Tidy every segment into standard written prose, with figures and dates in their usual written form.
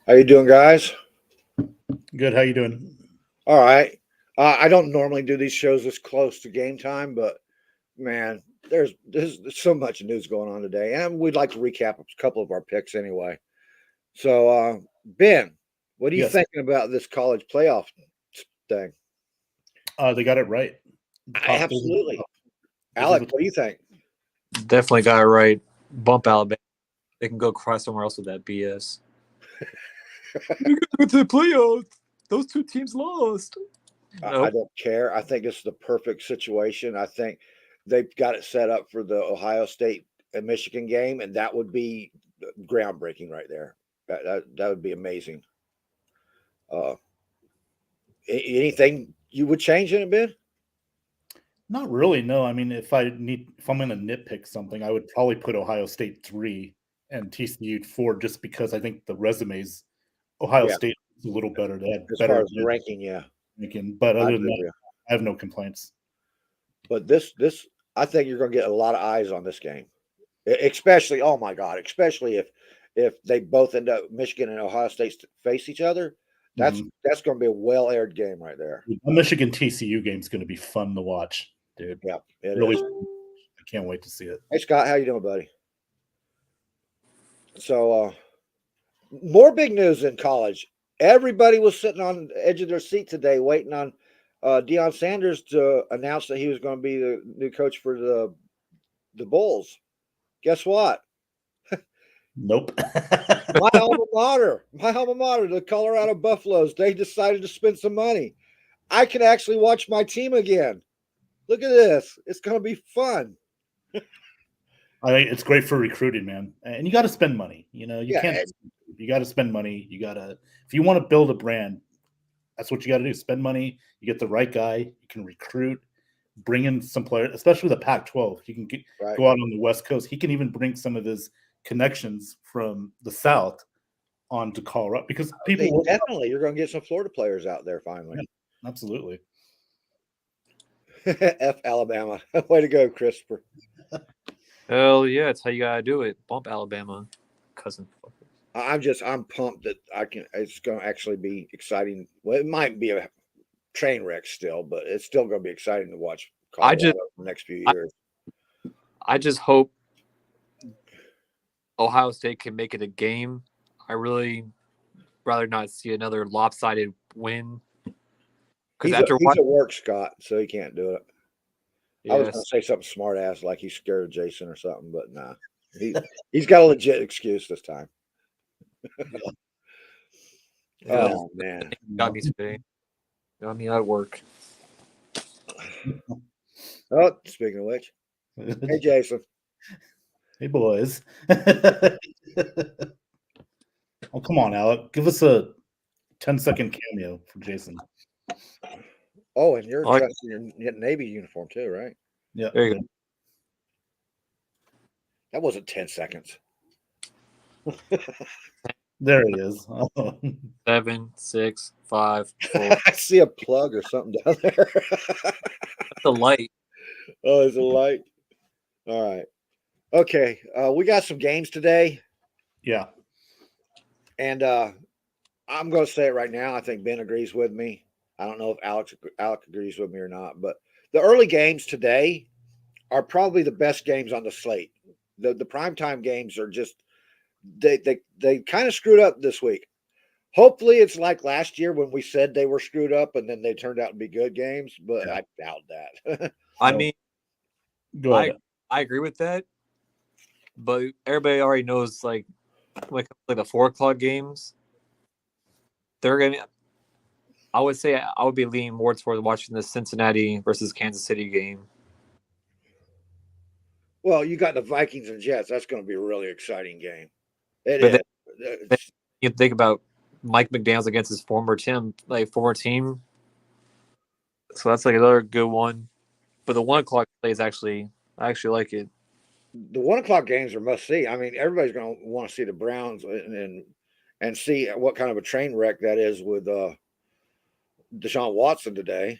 How you doing, guys? Good. How you doing? All right. I don't normally do these shows this close to game time, but man, there's so much news going on today, and we'd like to recap a couple of our picks anyway. So, Ben, what are you Yes. thinking about this college playoff thing? They got it right. Top favorite. Absolutely, Those are Alec. the What do you think? Definitely got it right. Bump Alabama. They can go cry somewhere else with that BS. You got to go to the playoffs. Those two teams lost. I Nope. don't care. I think this is the perfect situation. I think they've got it set up for the Ohio State and Michigan game, and that would be groundbreaking right there. That would be amazing. Uh, anything you would change in it, Ben? Not really. No. I mean, if I'm going to nitpick something, I would probably put Ohio State 3 and TCU 4, just because I think the resumes Ohio Yeah, State is a little better. They had as far better as the ranking, yeah, ranking, but I other than agree that, with you. I have no complaints. But this, I think you're going to get a lot of eyes on this game, especially. Oh my God, especially if they both end up Michigan and Ohio State face each other. That's Mhm. that's going to be a well aired game right there. The Michigan TCU game is going to be fun to watch, dude. Yeah, it Really, is. I can't wait to see it. Hey Scott, how you doing, buddy? So, more big news in college. Everybody was sitting on the edge of their seat today, waiting on Deion Sanders to announce that he was going to be the new coach for the Bulls. Guess what? Nope. My alma mater, the Colorado Buffaloes. They decided to spend some money. I can actually watch my team again. Look at this. It's going to be fun. I think it's great for recruiting, man. And you got to spend money. You Yeah, can't. You got to spend money. You got to, if you want to build a brand, that's what you got to do. Spend money. You get the right guy. You can recruit, bring in some players, especially the Pac-12. You can right. go out on the West Coast. He can even bring some of his connections from the South onto Colorado, because people Definitely, you're going to get some Florida players out there finally. Yeah, absolutely. F Alabama. Way to go, Christopher. Hell yeah, that's how you gotta do it. Bump Alabama, cousin. I'm pumped that it's going to actually be exciting. Well, it might be a train wreck still, but it's still going to be exciting to watch Colorado for the next few years. I just hope Ohio State can make it a game. I really rather not see another lopsided win. He's at work, Scott, so he can't do it. Yes. I was going to say something smart ass like he's scared of Jason or something, but nah. He's got a legit excuse this time. Oh man, got me today. Got me at work. Oh, speaking of which, hey Jason. Hey boys. Oh, come on, Alec. Give us a 10-second cameo for Jason. Oh, and you're dressed in your Navy uniform too, right? Yeah. There you go. That wasn't 10 seconds. There he is. 7, 6, 5, 4. I see a plug or something down there. That's a light. Oh, it's a light. All right. Okay. We got some games today. Yeah. And I'm going to say it right now. I think Ben agrees with me. I don't know if Alec agrees with me or not, but the early games today are probably the best games on the slate. The primetime games are just they kind of screwed up this week. Hopefully it's like last year when we said they were screwed up and then they turned out to be good games, but I doubt that. I mean, go ahead. I agree with that, but everybody already knows like the 4 o'clock games, they're gonna. I would say I would be leaning more towards watching the Cincinnati versus Kansas City game. Well, you got the Vikings and Jets. That's going to be a really exciting game. Then you think about Mike McDaniels against his former team. So that's like another good one. But the 1 o'clock play is I actually like it. The 1 o'clock games are must see. I mean, everybody's going to want to see the Browns and see what kind of a train wreck that is with Deshaun Watson today.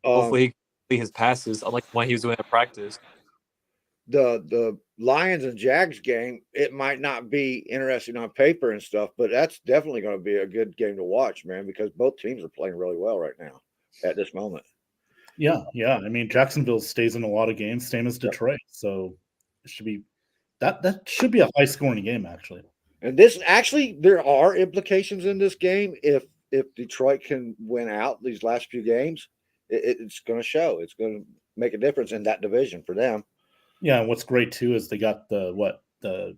Hopefully he his passes, unlike when he was doing at practice. the Lions and Jags game, it might not be interesting on paper and stuff, but that's definitely going to be a good game to watch, man, because both teams are playing really well right now at this moment. Yeah. I mean, Jacksonville stays in a lot of games, same as Yep. Detroit. So it should be that should be a high scoring game, actually. And this actually, there are implications in this game. If Detroit can win out these last few games, it's going to show. It's going to make a difference in that division for them. Yeah, and what's great too is they got they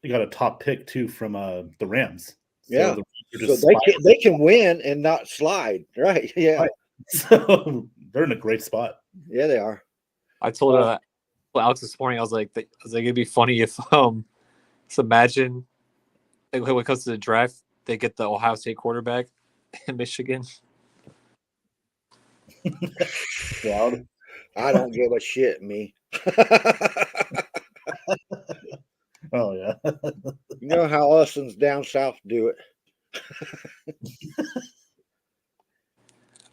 got a top pick too from the Rams. Yeah. the Rams are So just they can win and not slide, right? Yeah, Right. So they're in a great spot. yeah, they are. I told Alex this morning. I was like, it'd be funny if just imagine like, when it comes to the draft, they get the Ohio State quarterback in Michigan. Wild. I don't give a shit, me. Oh yeah. You know how us and down south do it.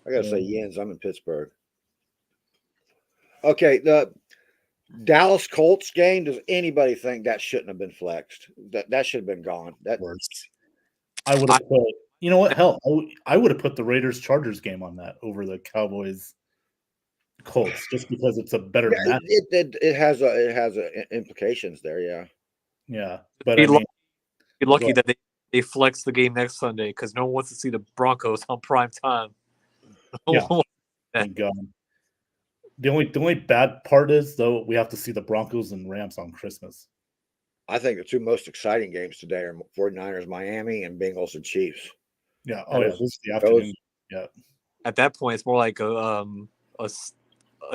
I gotta say, Jens, I'm in Pittsburgh. Okay, the Dallas Colts game. Does anybody think that shouldn't have been flexed? That should have been gone. That Worse. I would have put. You know what? Hell, I would have put the Raiders Chargers game on that over the Cowboys Colts, just because it's a better match. it has implications there. Yeah. Yeah, but Be I mean, Be lucky Right. that they flex the game next Sunday because no one wants to see the Broncos on prime time. Yeah. thank God. The only bad part is though we have to see the Broncos and Rams on Christmas. I think the two most exciting games today are 49ers Miami and Bengals and Chiefs. Yeah. Oh yeah. Those- This is the afternoon. Yeah. At that point, it's more like a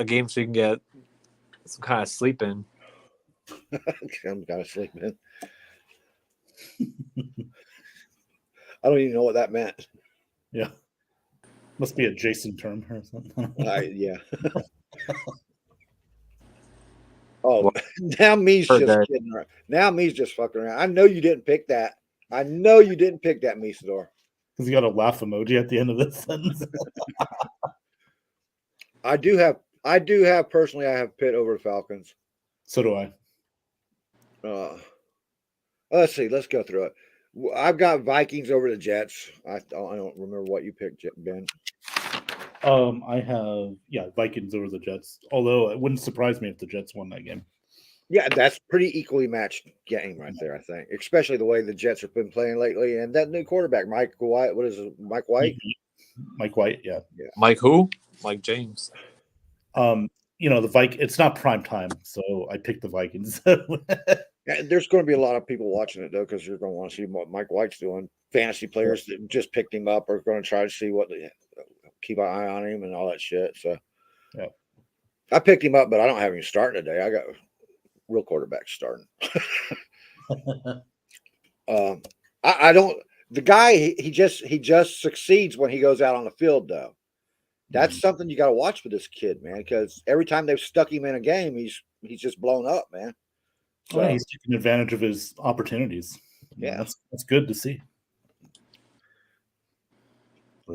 game so you can get some kind of sleep in. I'm kind of sleeping. I don't even know what that meant. Yeah. Must be a Jason term or something. Yeah. Oh, Well, now me's heard just that. kidding around. Now me's just fucking around. I know you didn't pick that. I know you didn't pick that, Mesador. Because you got a laugh emoji at the end of this sentence. I do have personally. I have Pitt over Falcons. So do I. Let's see. Let's go through it. I've got Vikings over the Jets. I don't remember what you picked, Ben. I have Vikings over the Jets. Although it wouldn't surprise me if the Jets won that game. Yeah, that's pretty equally matched game right there. I think, especially the way the Jets have been playing lately, and that new quarterback, Mike White. What is it, Mike White? Mike White, yeah. Mike who? Mike James. The it's not prime time, so I picked the Vikings. Yeah, there's going to be a lot of people watching it though, because you're going to want to see what Mike White's doing. Fantasy players that just picked him up are going to try to see keep an eye on him and all that shit. So, yeah, I picked him up, but I don't have him starting today. I got real quarterbacks starting. I don't. The guy he just succeeds when he goes out on the field though. That's something you got to watch for this kid, man. Because every time they've stuck him in a game, he's just blown up, man. So, yeah, he's taking advantage of his opportunities. Yeah. That's good to see.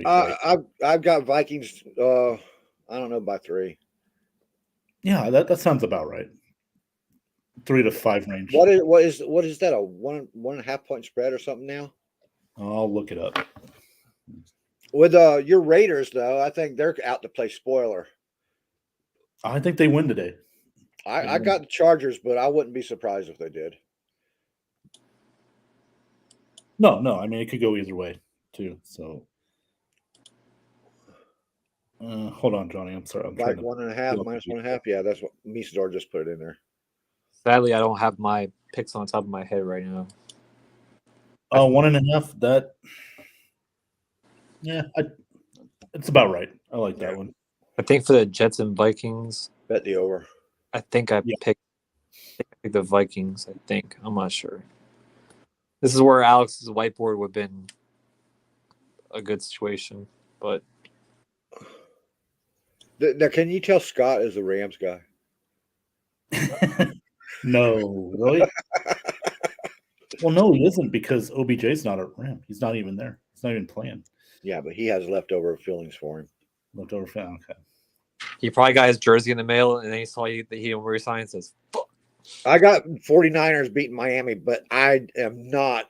I've got Vikings. I don't know, by 3. Yeah, that sounds about right. 3 to 5 range. What is that? A 1.5 point spread or something now? I'll look it up. With your Raiders, though, I think they're out to play spoiler. I think they win today. I got the Chargers, but I wouldn't be surprised if they did. No. I mean, it could go either way, too. So, hold on, Johnny. I'm sorry. I'm Like trying to 1.5 minus 1.5. Yeah, that's what Mesador just put it in there. Sadly, I don't have my picks on top of my head right now. 1.5. That, yeah, it's about right. I like that one. I think for the Jets and Vikings, Bet the over. I think I picked the Vikings. I think I'm not sure. This is where Alex's whiteboard would have been a good situation, but Now, can you tell Scott is the Rams guy? No, really? Well, no, he isn't because OBJ's not a Ram. He's not even there. He's not even playing. Yeah, but he has leftover feelings for him. Leftover fan. Okay. He probably got his jersey in the mail, and then he saw that he didn't resign and says, "Fuck." I got 49ers beating Miami, but I am not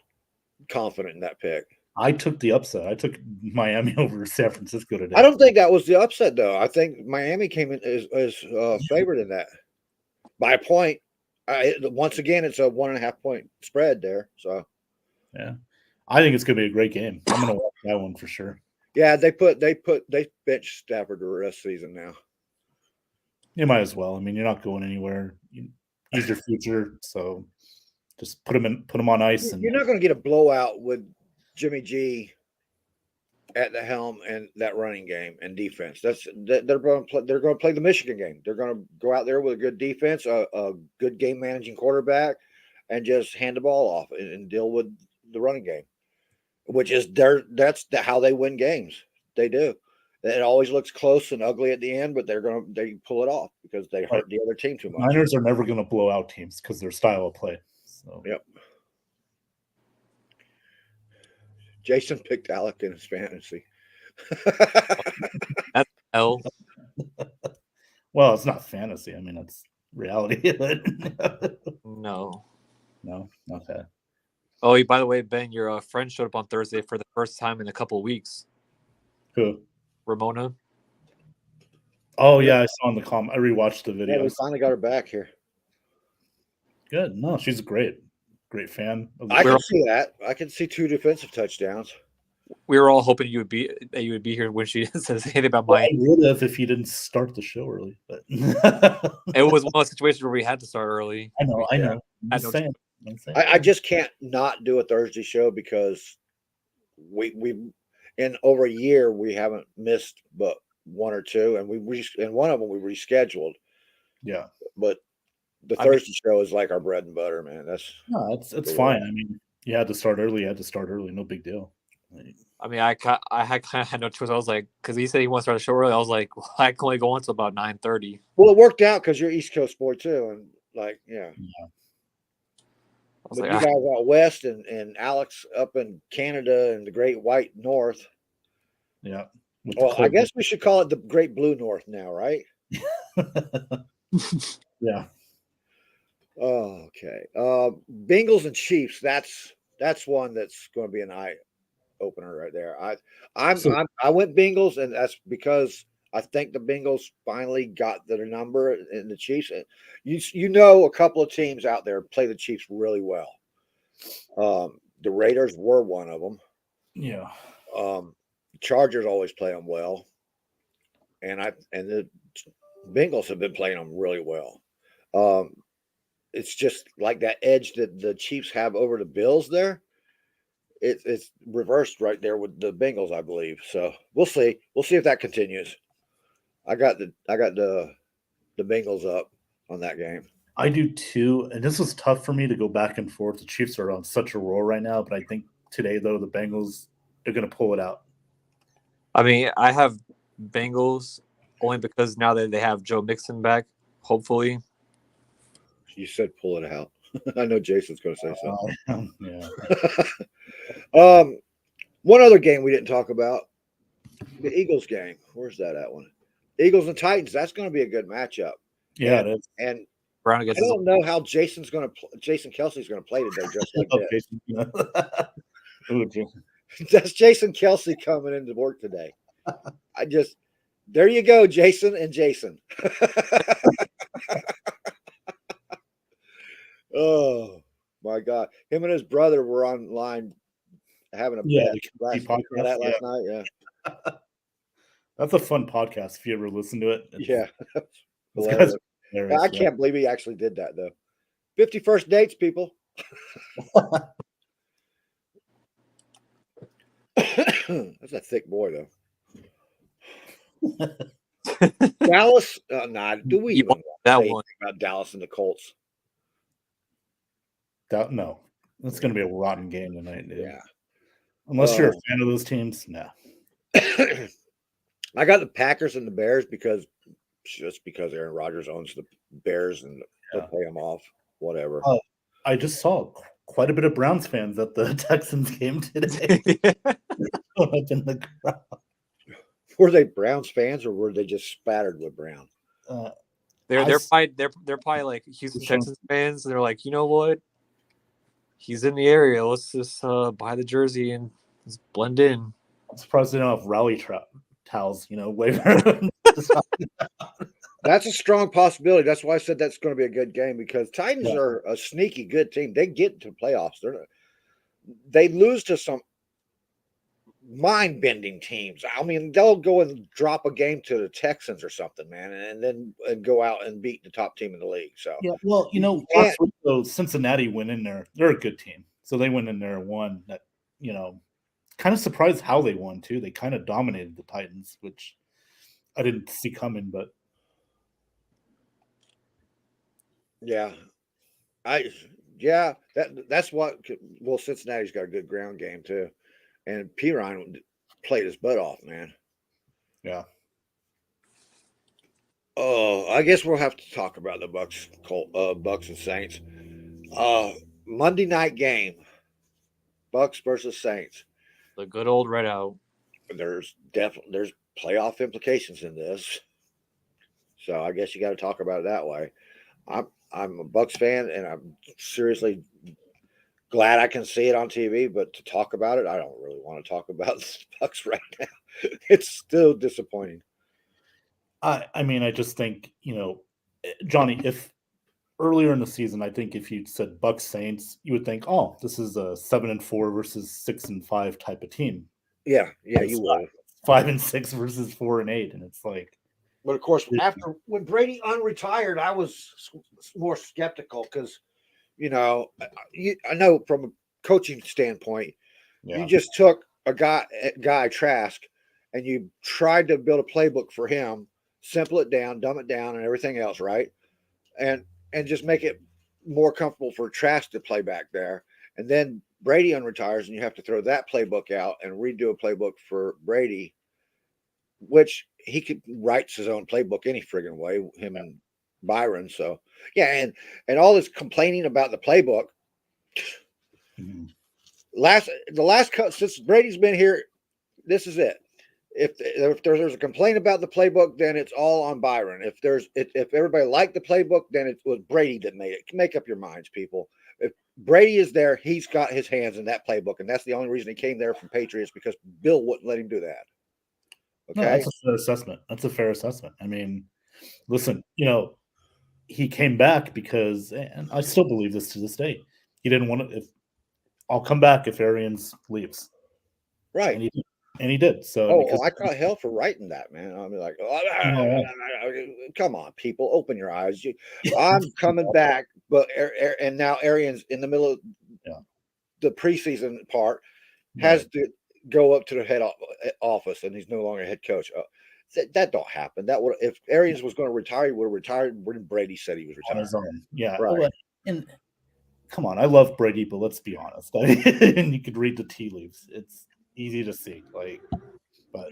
confident in that pick. I took the upset. I took Miami over San Francisco today. I don't think that was the upset, though. I think Miami came in as favored in that by a point. Once again, it's a 1.5 point spread there. So, yeah, I think it's going to be a great game. I'm going to watch that one for sure. yeah, they benched Stafford the rest of the season now. You might as well. I mean, you're not going anywhere. He's your future, so just put him on ice. And You're not going to get a blowout with Jimmy G at the helm and that running game and defense. They're going to play the Michigan game. They're going to go out there with a good defense, a good game managing quarterback, and just hand the ball off and deal with the running game, which is that's how they win games. They do. It always looks close and ugly at the end, but they pull it off because they hurt the other team too much. Niners are never going to blow out teams because their style of play. So yep. Jason picked Alec in his fantasy. That's hell. Well, it's not fantasy. I mean, it's reality. No, not that. Oh, by the way, Ben, your friend showed up on Thursday for the first time in a couple of weeks. Who? Ramona. Oh yeah, I saw in the comment. I rewatched the video. Yeah, we finally got her back here. Good. No, she's a great fan. I can see that. I can see 2 defensive touchdowns. We were all hoping you would be here when she says anything about well, my. I would have if you didn't start the show early, but it was one of those situations where we had to start early. I know. I'm saying. I just can't not do a Thursday show because we in over a year we haven't missed but 1 or 2, and and one of them we rescheduled. Yeah, but the Thursday show is like our bread and butter, man. It's fine. I mean, you had to start early. No big deal. I mean, I kind of had no choice. I was like, because he said he wants to start the show early. I was like, well, I can only go on until about 9:30. Well, it worked out because you're East Coast sport too, and like, yeah. But like, you guys out west, and Alex up in Canada and the Great White North. Yeah. Well, I guess we should call it the Great Blue North now, right? Yeah. Oh, okay. Bengals and Chiefs. That's one that's going to be an eye opener right there. I went Bengals, and that's because I think the Bengals finally got their number in the Chiefs. You know, a couple of teams out there play the Chiefs really well. The Raiders were one of them. Yeah. Chargers always play them well, and the Bengals have been playing them really well. It's just like that edge that the Chiefs have over the Bills there. It's reversed right there with the Bengals, I believe. So we'll see. We'll see if that continues. I got the Bengals up on that game. I do too, and this was tough for me to go back and forth. The Chiefs are on such a roll right now, but I think today though the Bengals are going to pull it out. I mean, I have Bengals only because now that they have Joe Mixon back, hopefully. You said pull it out. I know Jason's going to say something. Yeah. One other game we didn't talk about, the Eagles game. Where's that at one? Eagles and Titans. That's going to be a good matchup. Yeah, it is. And Brown I don't know how Jason Kelsey's going to play today. Just like this. That's Jason Kelsey coming into work today. There you go, Jason and Jason. Oh my God! Him and his brother were online having a bet last night. Yeah, that's a fun podcast if you ever listen to it. Yeah, I can't believe he actually did that though. 51st dates, people. That's a thick boy though. Dallas, do we even that say one about Dallas and the Colts? No, it's going to be a rotten game tonight, dude. Yeah, unless you're a fan of those teams, no. I got the Packers and the Bears because Aaron Rodgers owns the Bears and they'll pay them off. Whatever. I just saw quite a bit of Browns fans at the Texans game today. Up in the crowd. Were they Browns fans or were they just spattered with Brown? They're I s- they're probably like Houston Sure. Texans fans. And they're like, you know what? He's in the area. Let's just buy the jersey and just blend in. I'm surprised they don't have rally towels, wave. That's a strong possibility. That's why I said that's going to be a good game because Titans Yeah. are a sneaky good team. They get to playoffs. They lose to some mind-bending teams. I mean, they'll go and drop a game to the Texans or something, man, and then go out and beat the top team in the league. So Yeah, well, You last can't- week though, Cincinnati went in there. They're a good team, so they went in there and won. That kind of surprised how they won too. They kind of dominated the Titans, which I didn't see coming. But yeah, that's what. Well, Cincinnati's got a good ground game too, and Pirine played his butt off, man. yeah, Oh, I guess we'll have to talk about the Bucks and Saints. Monday night game, Bucks versus Saints. The good old red out. There's playoff implications in this, so I guess you got to talk about it that way. I'm a Bucks fan, and I'm seriously glad I can see it on TV. But to talk about it, I don't really want to talk about the Bucks right now. It's still disappointing. I mean, I just think Johnny, if earlier in the season, I think if you said Bucks Saints, you would think, oh, this is a 7-4 versus 6-5 type of team. Yeah, you would. 5-6 versus 4-8, and it's like. But of course, when Brady unretired, I was more skeptical because, I know from a coaching standpoint, Yeah. you just took a guy Trask, and you tried to build a playbook for him, simple it down, dumb it down, and everything else, right? And just make it more comfortable for Trask to play back there. And then Brady unretires, and you have to throw that playbook out and redo a playbook for Brady, which he could write his own playbook any friggin' way, him and Byron. So yeah, and all this complaining about the playbook. Mhm. The last cut since Brady's been here, this is it. If there's a complaint about the playbook, then it's all on Byron. If everybody liked the playbook, then it was Brady that made it. Make up your minds, people. If Brady is there, he's got his hands in that playbook, and that's the only reason he came there from Patriots because Bill wouldn't let him do that. Okay, No, that's a fair assessment. That's a fair assessment. I mean, listen, he came back because, and I still believe this to this day, he didn't want to. I'll come back if Arians leaves, right. and he did. So because I caught hell for writing that, man. I'm like, come on, people, open your eyes. I'm coming back, but and now Arians in the middle of the preseason part has to go up to the head office, and he's no longer head coach. That don't happen. That would if Arians was going to retire, he would have retired when Brady said he was on retiring. his own. Yeah, right. And come on, I love Brady, but let's be honest. And you could read the tea leaves. It's easy to see, but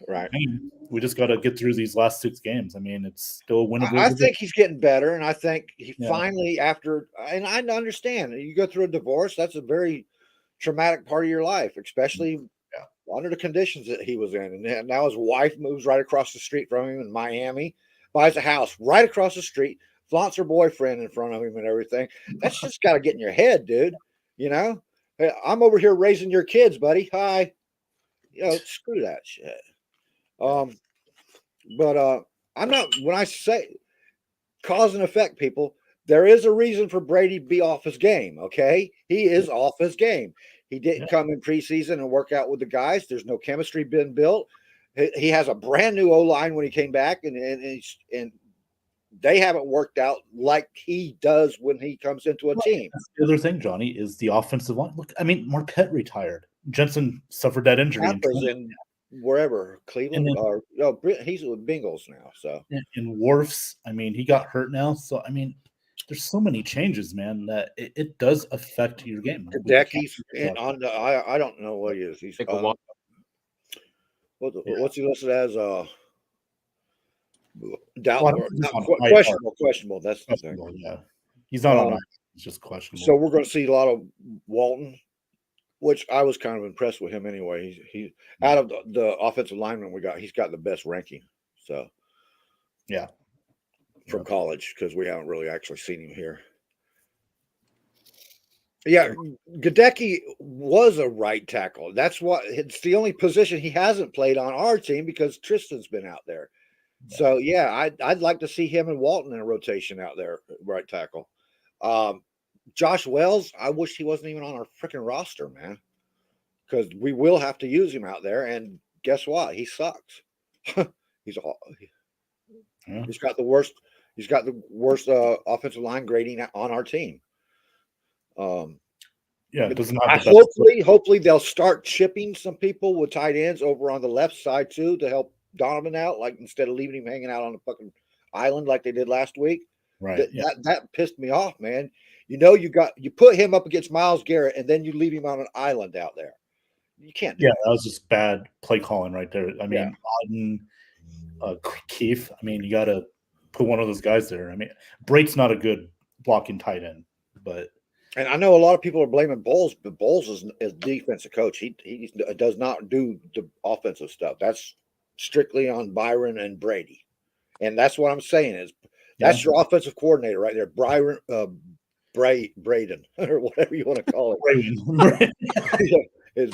right. I mean, we just got to get through these last 6 games. I mean, it's still winnable. I think he's getting better, and I think he finally and I understand you go through a divorce. That's a very traumatic part of your life, especially under the conditions that he was in. And now his wife moves right across the street from him in Miami, buys a house right across the street, flaunts her boyfriend in front of him and everything. That's just got to get in your head, dude. Hey, I'm over here raising your kids, buddy. Hi. Screw that shit. But I'm not, when I say cause and effect, people, there is a reason for Brady to be off his game. Okay. He is off his game. He didn't come in preseason and work out with the guys. There's no chemistry been built. He has a brand new O-line when he came back, and they haven't worked out like he does when he comes into a team. The other thing, Johnny, is the offensive line. Look, I mean, Marquette retired. Jensen suffered that injury. In wherever, Cleveland, he's with Bengals now. So and Wharfs, I mean, he got hurt now. So I mean, there's so many changes, man, that it does affect your game. Decky's on the. I don't know what he is. He's what's he listed as? Questionable. That's the thing. Yeah, he's not on. It's just questionable. So we're going to see a lot of Walton. which I was kind of impressed with him anyway. He out of the offensive lineman we got, he's got the best ranking. So Yeah. from Yep. college, because we haven't really actually seen him here. Yeah, Gadecki was a right tackle. That's what it's the only position he hasn't played on our team because Tristan's been out there. Yeah. So yeah, I'd like to see him and Walton in a rotation out there, right tackle. Josh Wells, I wish he wasn't even on our freaking roster, man, because we will have to use him out there. And guess what? He sucks. He's Yeah. he's got the worst. He's got the worst offensive line grading on our team. Yeah, it doesn't have the best. Hopefully they'll start chipping some people with tight ends over on the left side too to help Donovan out, like instead of leaving him hanging out on the fucking island like they did last week. Right. That pissed me off, man. You know, you put him up against Myles Garrett and then you leave him on an island out there. You can't do Yeah, that. that was just bad play calling right there. I mean, Auden, Keith. I mean, you got to put one of those guys there. I mean, Brate's not a good blocking tight end, but And I know a lot of people are blaming Bowles, but Bowles is defensive coach. He does not do the offensive stuff. That's strictly on Byron and Brady. And that's what I'm saying is that's your offensive coordinator right there, Braden, or whatever you want to call it. Is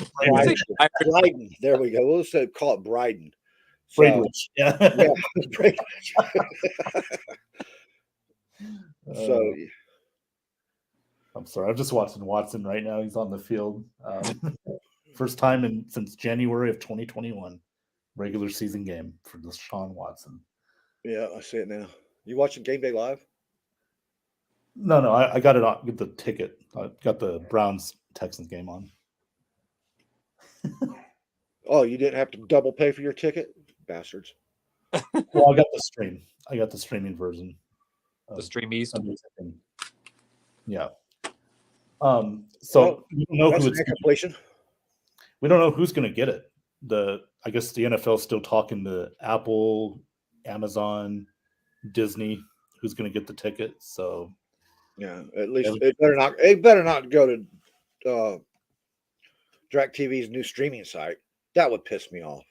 Bryden. There we go. We'll say call it Bryden. So, Braidwich. Yeah. So I'm sorry. I'm just watching Watson right now. He's on the field. First time since January of 2021, regular season game for Deshaun Watson. Yeah, I see it now. You watching Game Day Live? No, I got it on. Get the ticket. I got the Browns Texans game on. Oh, you didn't have to double pay for your ticket, bastards. Well, I got the stream. I got the streaming version. The Stream East. Yeah. So we don't know That's who an completion. We don't know who's going to get it. I guess the NFL is still talking to Apple, Amazon, Disney, who's going to get the ticket. So yeah, at least it better not go to DirecTV's new streaming site. That would piss me off.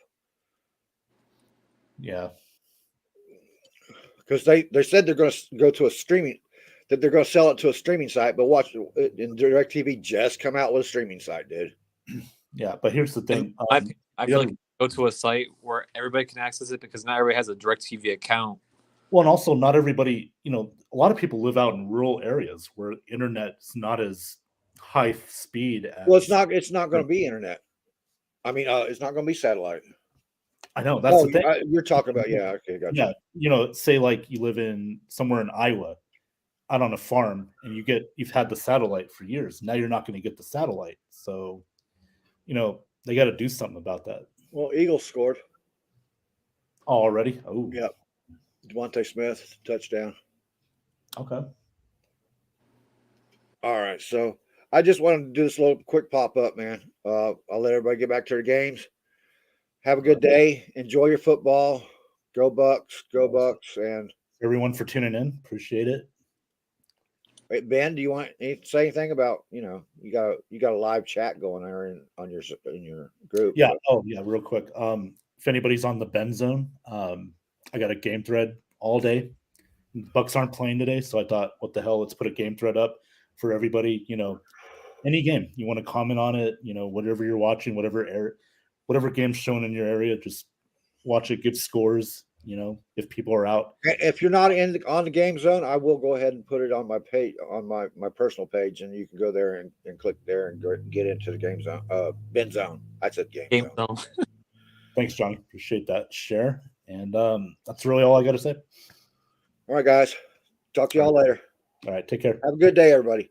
Yeah, because they said they're going to go to a streaming, that they're going to sell it to a streaming site, but watch, in DirecTV just come out with a streaming site, dude. Yeah, but here's the thing. I feel like go to a site where everybody can access it because not everybody has a DirecTV account. Well, and also not everybody, a lot of people live out in rural areas where internet's not as high speed as. Well, it's not going to be internet. I mean, it's not going to be satellite. I know that's the thing. You're talking about, yeah, okay, gotcha. Yeah, say like you live in somewhere in Iowa, out on a farm, and you've had the satellite for years. Now you're not going to get the satellite, so they got to do something about that. Well, Eagles scored. Oh, already? Oh, yeah. Devontae Smith touchdown. Okay. All right, so I just wanted to do this little quick pop up, man. I'll let everybody get back to their games. Have a good day. Enjoy your football. Go Bucks. Go Bucks. And everyone for tuning in. Appreciate it. Hey, Ben, do you want to say anything about, you got a live chat going there in your group? Yeah. Oh, yeah. Real quick. If anybody's on the Ben Zone, I got a game thread all day. Bucks aren't playing today, so I thought, what the hell? Let's put a game thread up for everybody. Any game you want to comment on it. Whatever you're watching, whatever game's shown in your area, just watch it. Give scores. If people are out. If you're not on the Game Zone, I will go ahead and put it on my page, on my personal page, and you can go there and click there and get into the Game Zone. Ben Zone. I said Game Zone. Thanks, Johnny. Appreciate that share. And that's really all I got to say. All right, guys. Talk to y'all later. All right. Take care. Have a good day, everybody.